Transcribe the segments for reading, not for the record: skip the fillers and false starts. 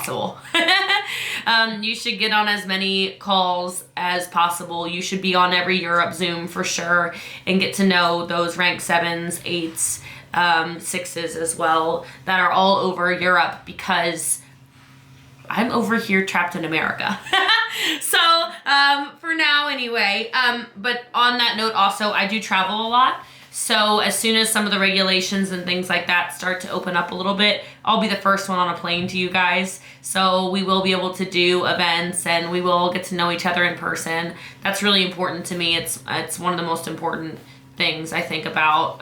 possible. You should get on as many calls as possible. You should be on every Europe Zoom for sure and get to know those rank 7s, 8s, 6s as well that are all over Europe, because I'm over here trapped in America. So for now anyway, but on that note also, I do travel a lot. So as soon as some of the regulations and things like that start to open up a little bit, I'll be the first one on a plane to you guys. So we will be able to do events and we will get to know each other in person. That's really important to me. It's one of the most important things I think about,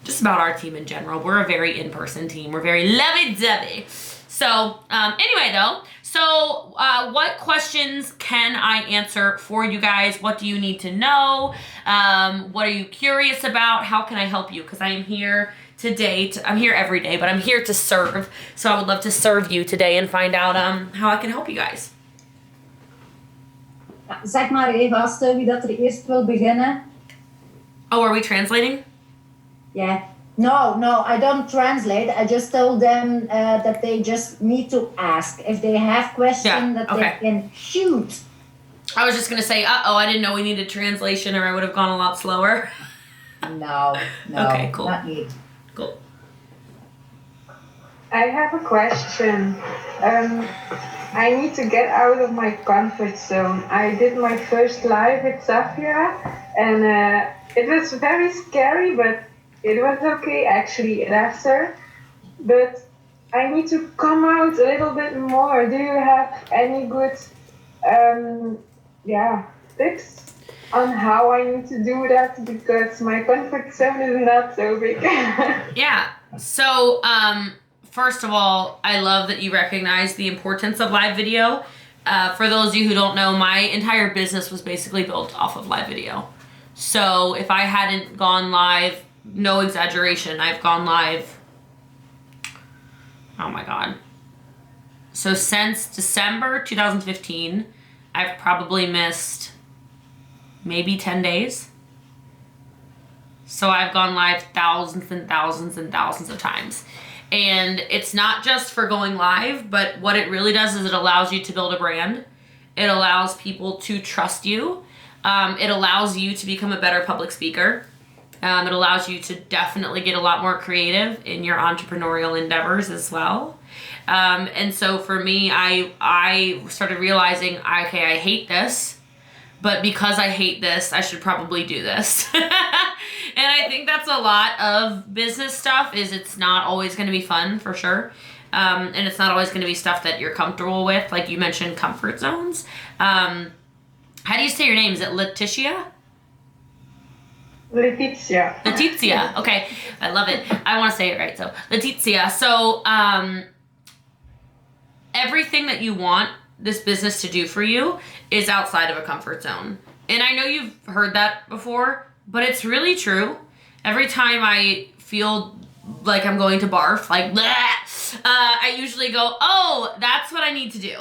just about our team in general. We're a very in-person team. We're very lovey-dovey. So anyway though, so what questions can I answer for you guys? What do you need to know? What are you curious about? How can I help you? Because I am here today. I'm here every day, but I'm here to serve. So I would love to serve you today and find out how I can help you guys. Zeg maar even als wie dat er eerst wil beginnen. Oh, are we translating? Yeah. No, I don't translate. I just told them that they just need to ask. If they have questions, they can shoot. I was just going to say, I didn't know we needed translation or I would have gone a lot slower. No. Okay, cool. Not need. Cool. I have a question. I need to get out of my comfort zone. I did my first live with Safia and it was very scary, but it was okay actually after, but I need to come out a little bit more. Do you have any good tips on how I need to do that? Because my comfort zone is not so big. Yeah, so first of all, I love that you recognize the importance of live video. For those of you who don't know, my entire business was basically built off of live video. So if I hadn't gone live, no exaggeration, I've gone live, oh my God. So since December 2015, I've probably missed maybe 10 days. So I've gone live thousands and thousands and thousands of times. And it's not just for going live, but what it really does is it allows you to build a brand. It allows people to trust you. It allows you to become a better public speaker. It allows you to definitely get a lot more creative in your entrepreneurial endeavors as well. And so for me, I started realizing, okay, I hate this, but because I hate this, I should probably do this. And I think that's a lot of business stuff, is it's not always going to be fun, for sure. And it's not always going to be stuff that you're comfortable with. Like you mentioned, comfort zones. How do you say your name? Is it Letitia? Letizia. Okay. I love it. I want to say it right. So Letizia. So everything that you want this business to do for you is outside of a comfort zone. And I know you've heard that before, but it's really true. Every time I feel like I'm going to barf, like, I usually go, oh, that's what I need to do.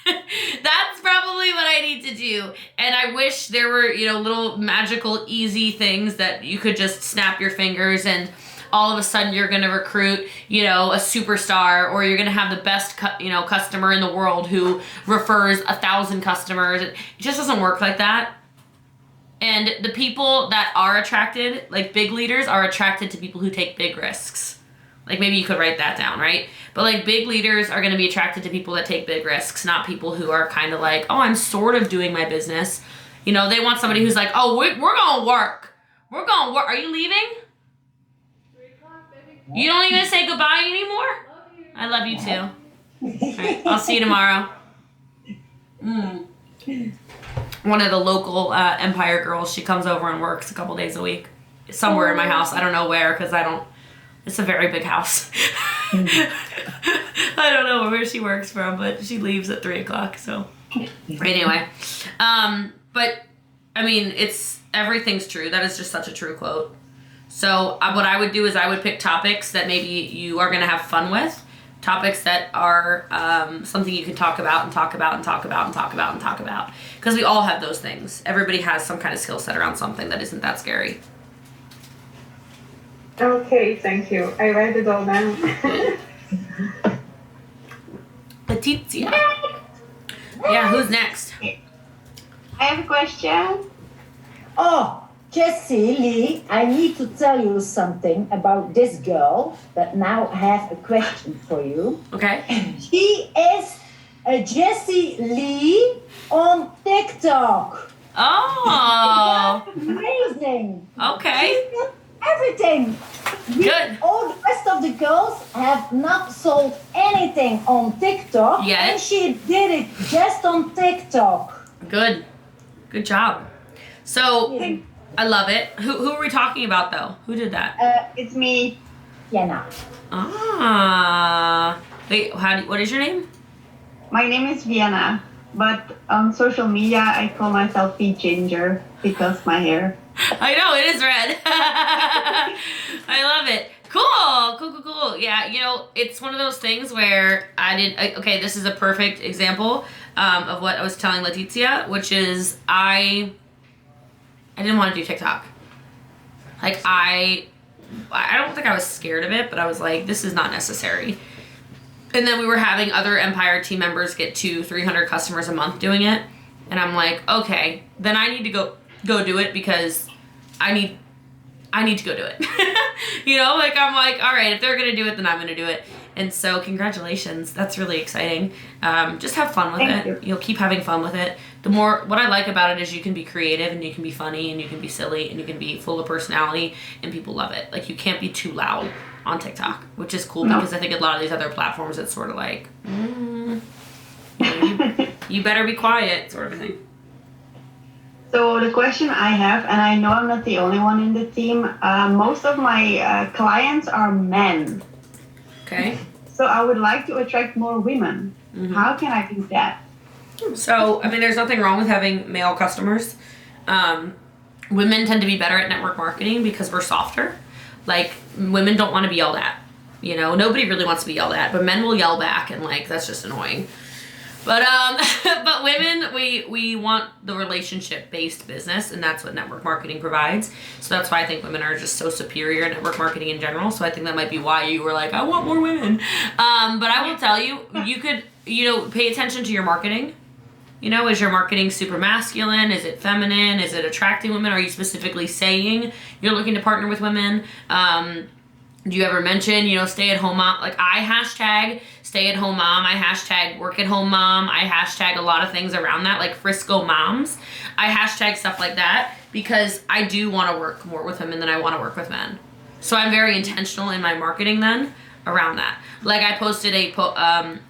That's probably what I need to do. And I wish there were, little magical, easy things that you could just snap your fingers and all of a sudden you're going to recruit, a superstar, or you're going to have the best, customer in the world who refers 1,000 customers. It just doesn't work like that. And the people that are attracted, like big leaders, are attracted to people who take big risks. Like maybe you could write that down, right? But like big leaders are going to be attracted to people that take big risks, not people who are kind of like, oh, I'm sort of doing my business. They want somebody who's like, oh, we're going to work. We're going to work. Are you leaving? 3 o'clock, baby. You don't even say goodbye anymore? Love you. I love you too. All right, I'll see you tomorrow. One of the local Empire girls, she comes over and works a couple days a week. Somewhere in my house. I don't know where, because it's a very big house. I don't know where she works from, but she leaves at 3 o'clock, so. Anyway. But, I mean, everything's true. That is just such a true quote. So what I would do is I would pick topics that maybe you are going to have fun with. Topics that are something you can talk about and talk about and talk about and talk about and talk about. Because we all have those things. Everybody has some kind of skill set around something that isn't that scary. Okay, thank you. I write it all down. Letizia. Yeah, who's next? I have a question. Oh, Jessie Lee, I need to tell you something about this girl that now have a question for you. Okay. She is a Jessie Lee on TikTok. Oh. That's amazing. Okay. She does everything. Good. All the rest of the girls have not sold anything on TikTok. Yet. And she did it just on TikTok. Good. Good job. So, I love it. Who are we talking about, though? Who did that? It's me. Jenna. Ah. Wait, what is your name? My name is Vienna, but on social media I call myself the Ginger because my hair. I know, it is red. I love it. Cool. Yeah, it's one of those things where okay, this is a perfect example of what I was telling Letizia, which is I didn't want to do TikTok. Like, I don't think I was scared of it, but I was like, this is not necessary. And then we were having other Empire team members get 200-300 customers a month doing it. And I'm like, okay, then I need to go do it because I need to go do it. I'm like, all right, if they're going to do it, then I'm going to do it. And so congratulations. That's really exciting. Just have fun with Thank it. you. Keep having fun with it. What I like about it is you can be creative and you can be funny and you can be silly and you can be full of personality and people love it. Like, you can't be too loud on TikTok, which is cool because I think a lot of these other platforms, it's sort of like, you better be quiet sort of thing. So the question I have, and I know I'm not the only one in the team, most of my clients are men. Okay. So I would like to attract more women. Mm-hmm. How can I do that? So, there's nothing wrong with having male customers. Women tend to be better at network marketing because we're softer. Like, women don't want to be yelled at. Nobody really wants to be yelled at, but men will yell back, and that's just annoying. But but women, we want the relationship-based business, and that's what network marketing provides. So that's why I think women are just so superior at network marketing in general. So I think that might be why you were like, I want more women. But I will tell you, you could, pay attention to your marketing. Is your marketing super masculine? Is it feminine? Is it attracting women? Are you specifically saying you're looking to partner with women? Do you ever mention, stay-at-home mom? Like, I hashtag stay-at-home mom. I hashtag work-at-home mom. I hashtag a lot of things around that, like Frisco moms. I hashtag stuff like that because I do want to work more with women than I want to work with men. So I'm very intentional in my marketing then around that. Like, I posted an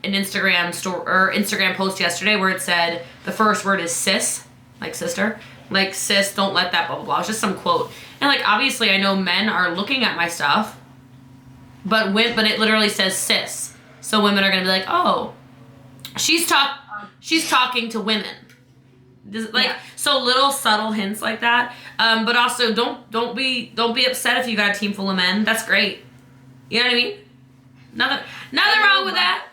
Instagram post yesterday where it said the first word is sis, like sister. Like, sis, don't let that blah, blah, blah. It's just some quote. And, like, obviously I know men are looking at my stuff, but it literally says sis. So women are going to be like, oh, she's talking to women. So little subtle hints like that. But also don't be upset if you got a team full of men. That's great. You know what I mean? Nothing wrong with that.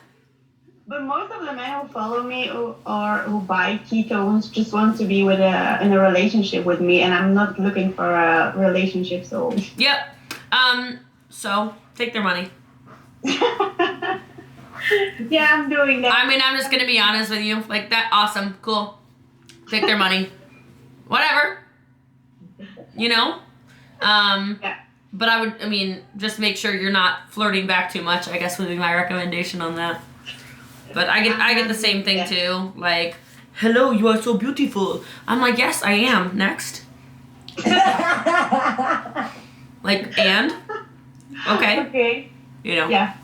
But most of the men who follow me or who buy ketones just want to be in a relationship with me, and I'm not looking for a relationship. So. Yep. So take their money. Yeah, I'm doing that. I'm just gonna be honest with you. Like, that, awesome, cool. Take their money. Whatever. Yeah. But I would, just make sure you're not flirting back too much, I guess would be my recommendation on that. But I get the same thing too. Like, hello, you are so beautiful. I'm like, yes, I am. Next. Like, and? Okay. Okay. Yeah.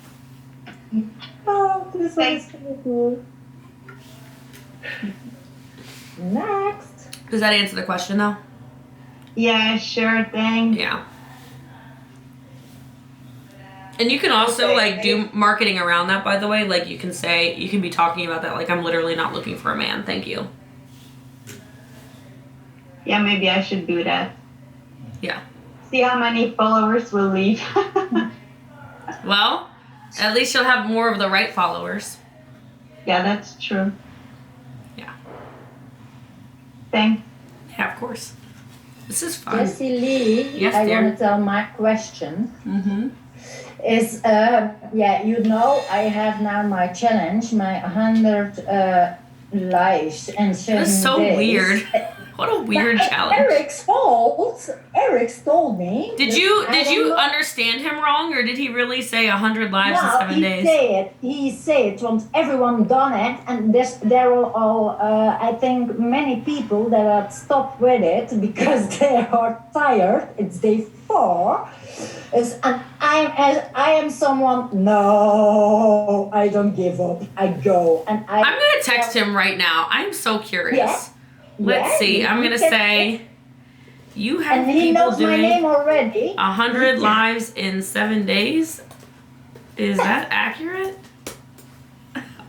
Oh, this one is so cool. Next. Does that answer the question though? Yeah, sure thing. Yeah. And you can also do marketing around that, by the way. Like, you can be talking about that. Like, I'm literally not looking for a man. Thank you. Yeah, maybe I should do that. Yeah. See how many followers will leave. Well, at least you'll have more of the right followers. Yeah, that's true. Yeah. Thanks. Yeah, of course. This is fun. Jessie Lee, Yes, I dear. want to tell my question. Mm-hmm. is I have now my challenge, my 100 lives and 7 That's so days. weird. What a weird challenge. Eric's told me. Did you understand him wrong, or did he really say 100 lives in 7 days? He said once everyone done it, and there are all I think many people that have stopped with it because they are tired. It's day 4. And I am someone. No, I don't give up. I go, and I'm gonna text him right now. I'm so curious. Yeah. Let's see. I'm gonna say you have and he people knows my name doing already. 100 lives in 7 days. Is that accurate?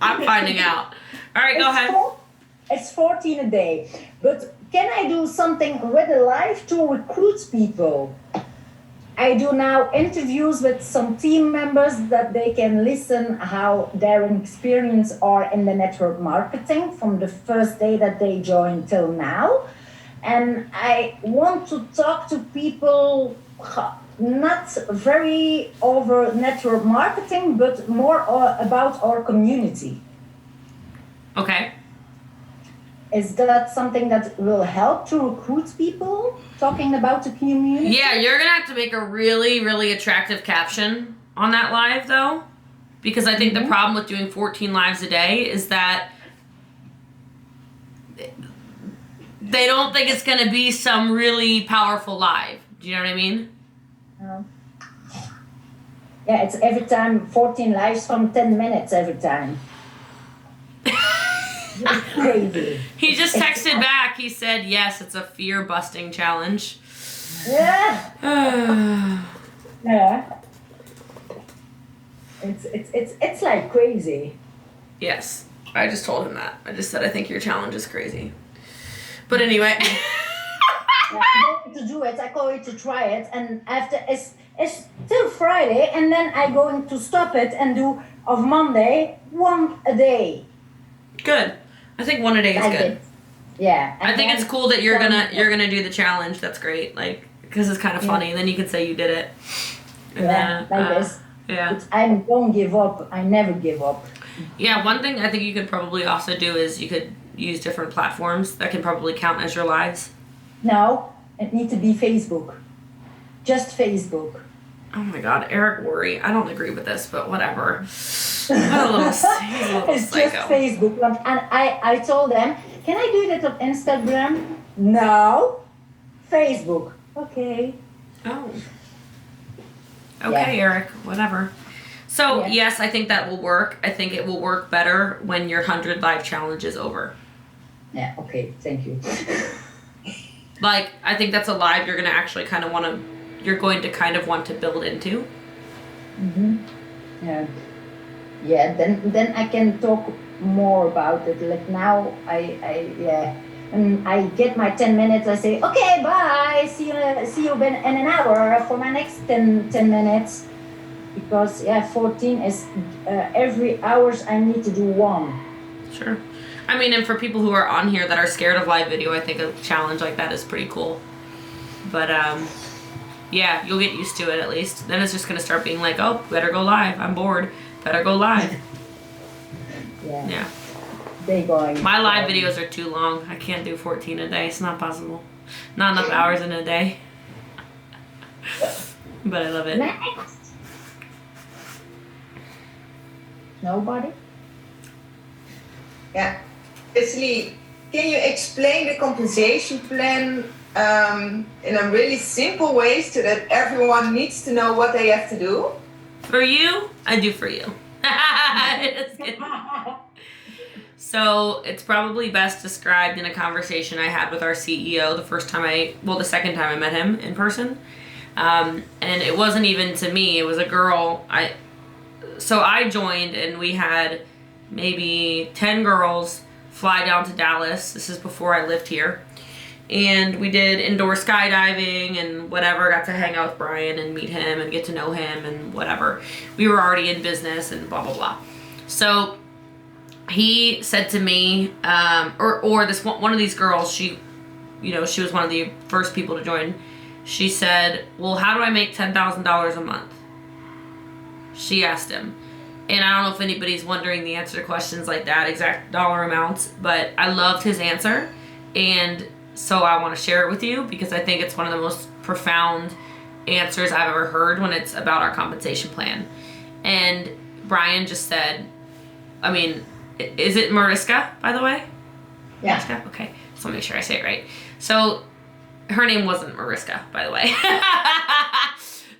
I'm finding out. All right, go ahead. It's 14 a day. But can I do something with a live to recruit people? I do now interviews with some team members that they can listen how their experience are in the network marketing from the first day that they joined till now. And I want to talk to people not very over network marketing, but more about our community. Okay. Is that something that will help to recruit people? Talking about the community? Yeah, you're going to have to make a really, really attractive caption on that live, though. Because I think the problem with doing 14 lives a day is that they don't think it's going to be some really powerful live. Do you know what I mean? Yeah, it's every time 14 lives from 10 minutes every time. It's crazy. He just texted back. He said, yes, it's a fear-busting challenge. Yeah. Yeah. It's like crazy. Yes. I just told him that. I just said, I think your challenge is crazy. But anyway. I'm going to do it. I'm going to try it. And after it's till Friday. And then I'm going to stop it and do of Monday 1 a day. Good. I think 1 a day is good. Yeah. I think it's cool that you're gonna do the challenge. That's great. Like, because it's kind of funny. And then you can say you did it. And like this. Yeah. I don't give up. I never give up. Yeah. One thing I think you could probably also do is you could use different platforms that can probably count as your lives. No, it needs to be Facebook. Just Facebook. Oh my God, Eric Worre. I don't agree with this, but whatever. He's a little It's psycho. just Facebook. And I told them, can I do that on Instagram? No. Facebook. Okay. Oh. Okay, Eric. Whatever. So, yes, I think that will work. I think it will work better when your 100 live challenge is over. Yeah, okay. Thank you. Like, I think that's a live you're going to actually kind of want to... You're going to kind of want to build into. Yeah. Yeah, then I can talk more about it. Like now, and I get my 10 minutes. I say, okay, bye. See you in an hour for my next 10 minutes. Because 14 is every hours I need to do 1. Sure. I mean, and for people who are on here that are scared of live video, I think a challenge like that is pretty cool. But yeah, you'll get used to it at least. Then it's just gonna start being like, oh, better go live. I'm bored. Better go live. Yeah. They going. My live videos are too long. I can't do 14 a day. It's not possible. Not enough hours in a day. But I love it. Next. Nobody? Yeah. Jessie, can you explain the compensation plan in a really simple way so that everyone needs to know what they have to do? For you, I do for you. Just kidding. So it's probably best described in a conversation I had with our CEO the second time I met him in person. And it wasn't even to me, it was a girl. So I joined and we had maybe 10 girls fly down to Dallas. This is before I lived here. And we did indoor skydiving and whatever, got to hang out with Brian and meet him and get to know him and whatever. We were already in business and blah, blah, blah. So he said to me, or this one of these girls, she was one of the first people to join. She said, well, how do I make $10,000 a month? she asked him. And I don't know if anybody's wondering the answer to questions like that, exact dollar amounts, but I loved his answer. And so I want to share it with you because I think it's one of the most profound answers I've ever heard when it's about our compensation plan. And Brian just said, I mean, is it Mariska, by the way? Yeah. Mariska? Okay. So I'll make sure I say it right. So her name wasn't Mariska, by the way.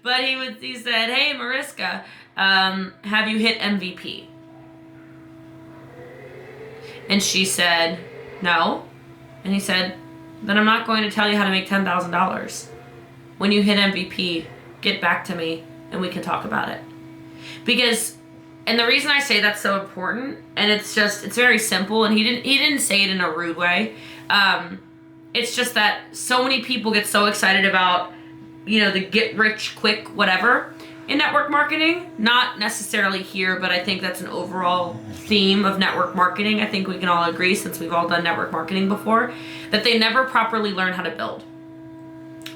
But he said, hey, Mariska, have you hit MVP? And she said, no. And he said, then I'm not going to tell you how to make $10,000. When you hit MVP, get back to me and we can talk about it. Because, and the reason I say that's so important, and it's very simple, and he didn't say it in a rude way. It's just that so many people get so excited about, the get rich quick whatever in network marketing. Not necessarily here, but I think that's an overall theme of network marketing. I think we can all agree, since we've all done network marketing before, that they never properly learn how to build.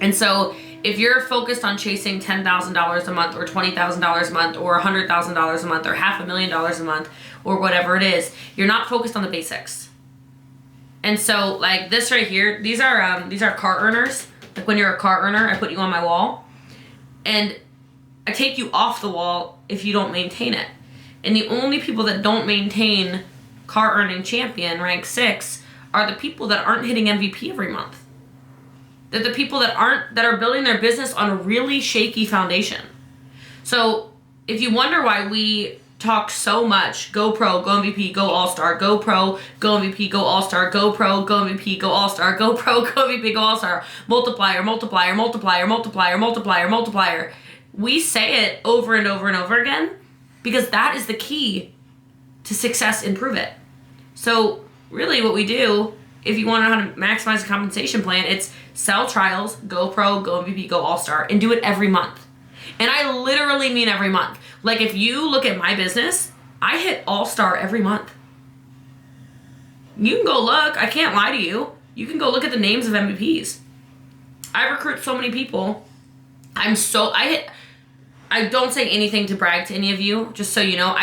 And so if you're focused on chasing $10,000 a month or $20,000 a month or $100,000 a month or $500,000 a month or whatever it is, you're not focused on the basics. And so like this right here, these are car earners. Like when you're a car earner, I put you on my wall and I take you off the wall if you don't maintain it. And the only people that don't maintain car earning champion rank 6 are the people that aren't hitting MVP every month. They're the people that are building their business on a really shaky foundation. So if you wonder why we talk so much, go pro, go MVP, go all-star, go pro, go MVP, go all-star, go pro, go MVP, go all-star, go pro, go MVP, go all-star, multiplier, multiplier, multiplier, multiplier, multiplier, multiplier. We say it over and over and over again because that is the key to success in Prove It. So really what we do, if you want to know how to maximize a compensation plan, it's sell trials, go pro, go MVP, go all-star, and do it every month. And I literally mean every month. Like if you look at my business, I hit all-star every month. You can go look. I can't lie to you. You can go look at the names of MVPs. I recruit so many people. I don't say anything to brag to any of you, just so you know.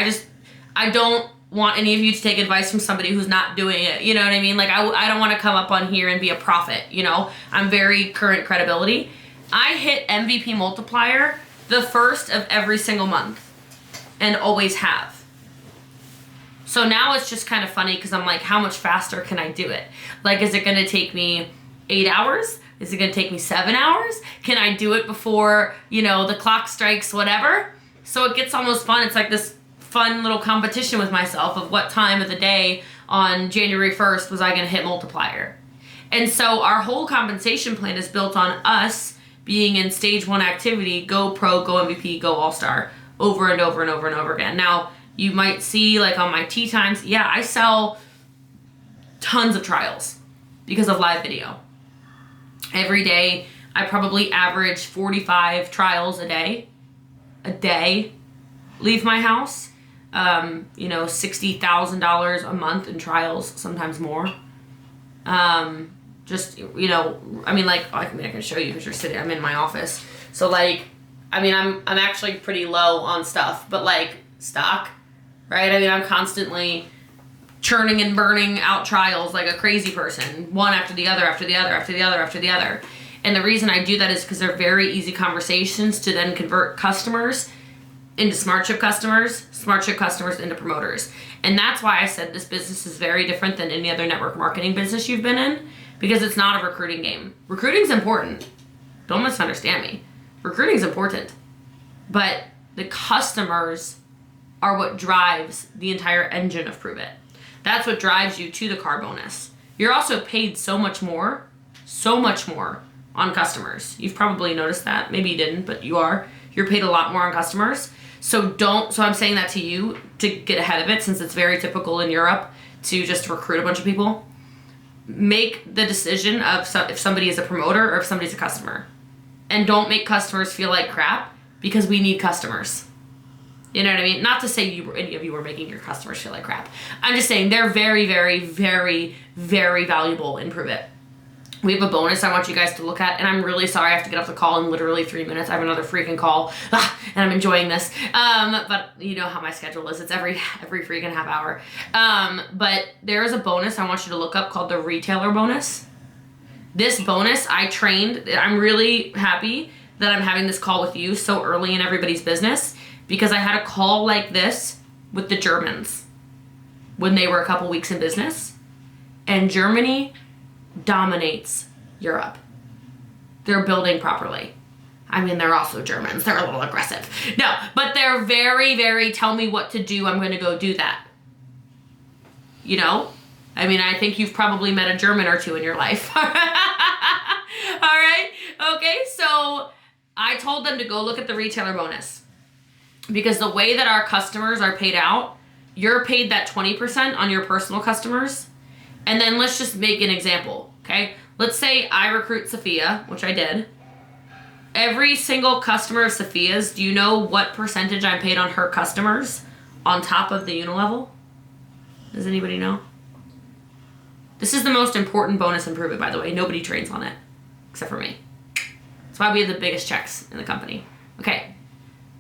I don't want any of you to take advice from somebody who's not doing it. You know what I mean? Like I don't want to come up on here and be a prophet, I'm very current credibility. I hit MVP multiplier the first of every single month and always have. So now it's just kind of funny because I'm like, how much faster can I do it? Like, is it going to take me 8 hours? Is it going to take me 7 hours? Can I do it before, the clock strikes, whatever? So it gets almost fun. It's like this fun little competition with myself of what time of the day on January 1st was I going to hit multiplier. And so our whole compensation plan is built on us being in stage 1 activity, go pro, go MVP, go all-star, over and over and over and over again. Now, you might see like on my tea times, yeah, I sell tons of trials because of live video. Every day, I probably average 45 trials a day leave my house. $60,000 a month in trials, sometimes more. I can show you because you're sitting, I'm in my office. So I'm actually pretty low on stuff, but stock, right? I'm constantly churning and burning out trials like a crazy person, one after the other, after the other, after the other, after the other. And the reason I do that is because they're very easy conversations to then convert customers into SmartShip customers into promoters. And that's why I said this business is very different than any other network marketing business you've been in, because it's not a recruiting game. Recruiting's important. Don't misunderstand me. Recruiting's important. But the customers are what drives the entire engine of Prove It. That's what drives you to the car bonus. You're also paid so much more on customers. You've probably noticed that. Maybe you didn't, but you are. You're paid a lot more on customers. So I'm saying that to you to get ahead of it, since it's very typical in Europe to just recruit a bunch of people. Make the decision of if somebody is a promoter or if somebody's a customer. And don't make customers feel like crap, because we need customers. You know what I mean? Not to say any of you were making your customers feel like crap. I'm just saying they're very, very, very, very valuable in Prove It. we have a bonus I want you guys to look at, and I'm really sorry I have to get off the call in literally 3 minutes. I have another freaking call, and I'm enjoying this. But you know how my schedule is. It's every freaking half hour. But there is a bonus I want you to look up called the retailer bonus. This bonus I trained. I'm really happy that I'm having this call with you so early in everybody's business, because I had a call like this with the Germans when they were a couple weeks in business, and Germany dominates Europe. They're building properly. I mean, they're also Germans. They're a little aggressive. No, but they're very, very, tell me what to do. I'm going to go do that. You know? I mean, I think you've probably met a German or two in your life. All right? Okay, so I told them to go look at the retailer bonus, because the way that our customers are paid out, you're paid that 20% on your personal customers. And then let's just make an example, okay? Let's say I recruit Sophia, which I did. Every single customer of Sophia's, do you know what percentage I'm paid on her customers on top of the unilevel? Does anybody know? This is the most important bonus improvement, by the way. Nobody trains on it, except for me. That's why we have the biggest checks in the company. Okay.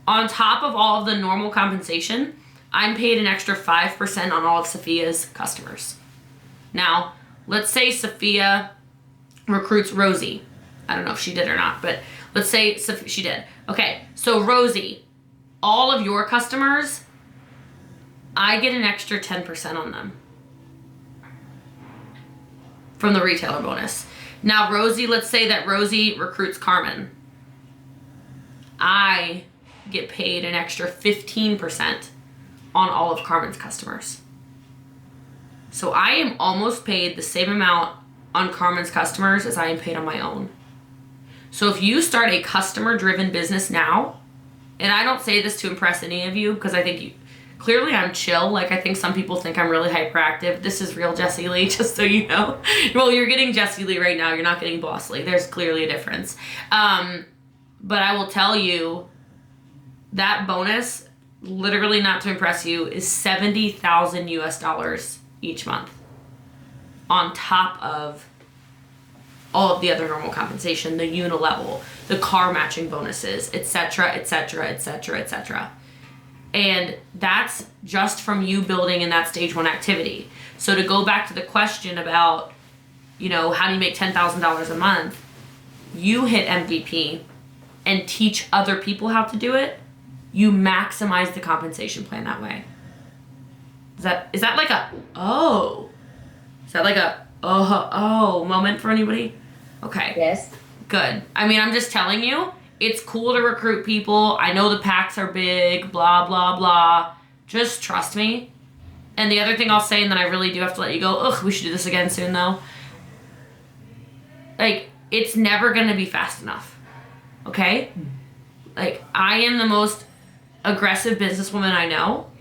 On top of all of the normal compensation, I'm paid an extra 5% on all of Sophia's customers. Now, let's say Sophia recruits Rosie. I don't know if she did or not, but let's say she did. Okay, so Rosie, all of your customers, I get an extra 10% on them from the retailer bonus. Now, Rosie, let's say that Rosie recruits Carmen. I get paid an extra 15% on all of Carmen's customers. So I am almost paid the same amount on Carmen's customers as I am paid on my own. So if you start a customer-driven business now, and I don't say this to impress any of you, because I think clearly I'm chill. Like, I think some people think I'm really hyperactive. This is real Jessie Lee, just so you know. Well, you're getting Jessie Lee right now. You're not getting Boss Lee. There's clearly a difference. But I will tell you that bonus, literally not to impress you, is $70,000 US each month, on top of all of the other normal compensation, the unilevel, the car matching bonuses, etc., etc., etc., etc. And that's just from you building in that stage one activity. So to go back to the question about, you know, how do you make $10,000 a month? You hit MVP and teach other people how to do it. You maximize the compensation plan that way. Is that like a oh? Is that like a oh moment for anybody? Okay. Yes. Good. I mean, I'm just telling you, it's cool to recruit people. I know the packs are big, blah, blah, blah. Just trust me. And the other thing I'll say, and then I really do have to let you go, we should do this again soon though. Like, it's never going to be fast enough. Okay? Like, I am the most aggressive businesswoman I know.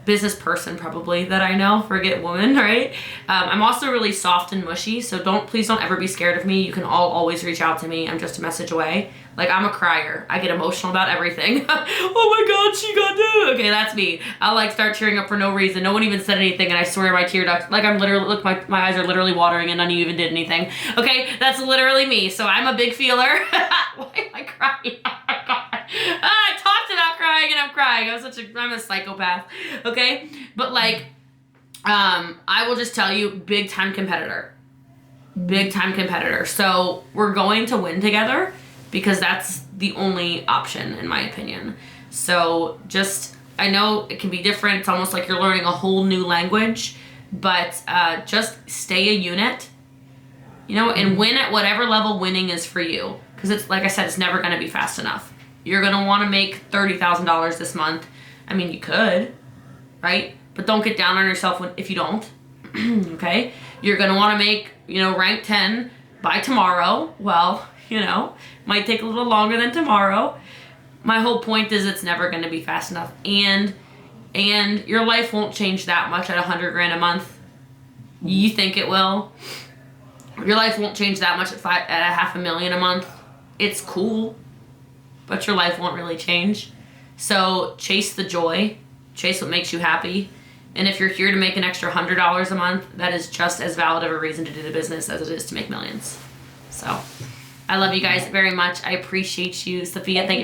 Business person probably that I know, forget woman, right? I'm also really soft and mushy, so please don't ever be scared of me. You can always reach out to me. I'm just a message away. Like, I'm a crier. I get emotional about everything. Oh my God, she got that. Okay, that's me. I'll like start tearing up for no reason. No one even said anything, and I swear my tear ducts, like I'm literally, look, my eyes are literally watering and none of you even did anything. Okay, that's literally me. So I'm a big feeler. Why am I crying? Oh my God. I talked about crying and I'm crying. I'm a psychopath. Okay? But like, I will just tell you, big time competitor. Big time competitor. So we're going to win together because that's the only option in my opinion. So just, I know it can be different. It's almost like you're learning a whole new language, but just stay a unit, you know, and win at whatever level winning is for you. Because it's, like I said, it's never going to be fast enough. You're going to want to make $30,000 this month. I mean, you could, right? But don't get down on yourself if you don't, okay? You're going to want to make, you know, rank 10 by tomorrow. Well, you know, might take a little longer than tomorrow. My whole point is it's never going to be fast enough. And your life won't change that much at $100,000 a month. You think it will. Your life won't change that much at $500,000 a month. It's cool, but your life won't really change. So chase the joy, chase what makes you happy, And if you're here to make an extra $100 a month, that is just as valid of a reason to do the business as it is to make millions. So I love you guys very much. I appreciate you. Sophia, thank you.